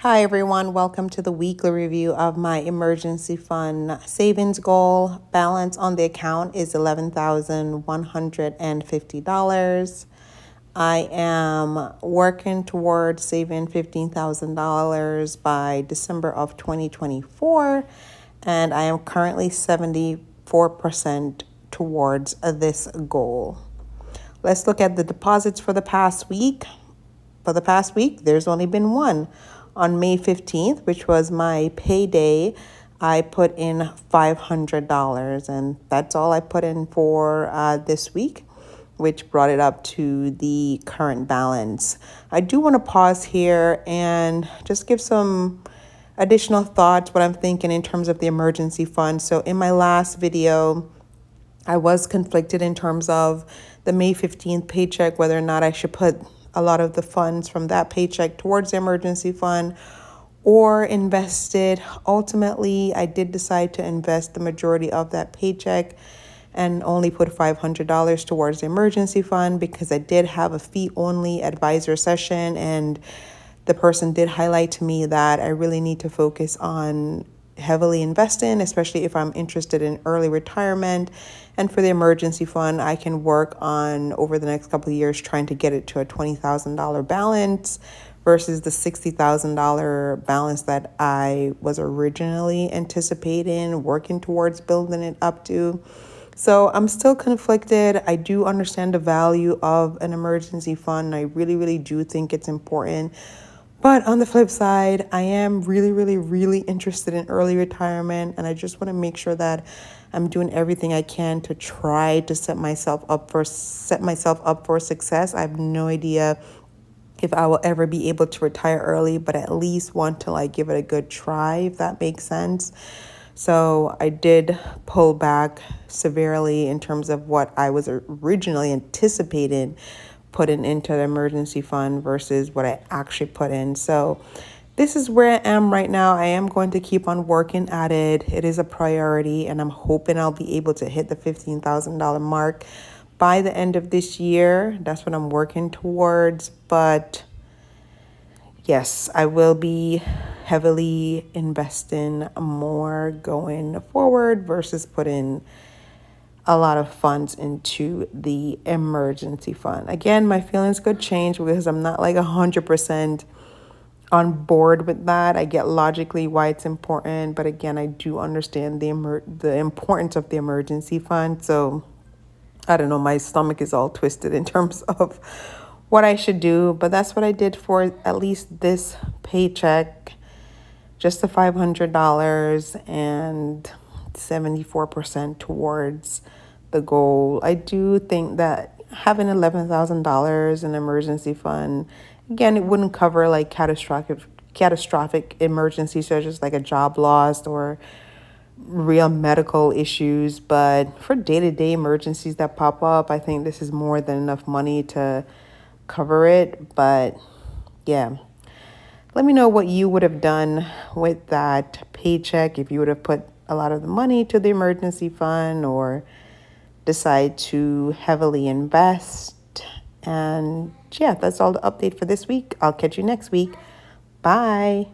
Hi everyone, welcome to the weekly review of my emergency fund savings goal. Balance on the account is $11,150. I am working towards saving $15,000 by December of 2024, and I am currently 74% towards this goal. Let's look at the deposits for the past week. For the past week, there's only been one. On May 15th, which was my payday, I put in $500, and that's all I put in for this week, which brought it up to the current balance. I do want to pause here and just give some additional thoughts, what I'm thinking in terms of the emergency fund. So in my last video, I was conflicted in terms of the May 15th paycheck, whether or not I should put a lot of the funds from that paycheck towards the emergency fund or invest it. Ultimately, I did decide to invest the majority of that paycheck and only put $500 towards the emergency fund because I did have a fee-only advisor session, and the person did highlight to me that I really need to focus on heavily investing, especially if I'm interested in early retirement. And for the emergency fund, I can work on over the next couple of years trying to get it to a $20,000 balance versus the $60,000 balance that I was originally anticipating, working towards building it up to. So I'm still conflicted. I do understand the value of an emergency fund. I really, really do think it's important. But on the flip side, I am really, really, really interested in early retirement, and I just want to make sure that I'm doing everything I can to try to set myself up for success. I have no idea if I will ever be able to retire early, but at least want to give it a good try, if that makes sense. So I did pull back severely in terms of what I was originally anticipating putting into the emergency fund versus what I actually put in. So this is where I am right now. I am going to keep on working at it. It is a priority, and I'm hoping I'll be able to hit the $15,000 mark by the end of this year. That's what I'm working towards. But yes, I will be heavily investing more going forward versus putting a lot of funds into the emergency fund. Again, my feelings could change because I'm not 100% on board with that. I get logically why it's important, but again, I do understand the importance of the emergency fund. So I don't know, my stomach is all twisted in terms of what I should do, but that's what I did for at least this paycheck, just the $500 and 74% towards the goal. I do think that having $11,000 in emergency fund, again, it wouldn't cover catastrophic emergencies such as a job loss or real medical issues, but for day-to-day emergencies that pop up, I think this is more than enough money to cover it. But yeah, let me know what you would have done with that paycheck, if you would have put a lot of the money to the emergency fund or decide to heavily invest. And yeah, that's all the update for this week. I'll catch you next week. Bye.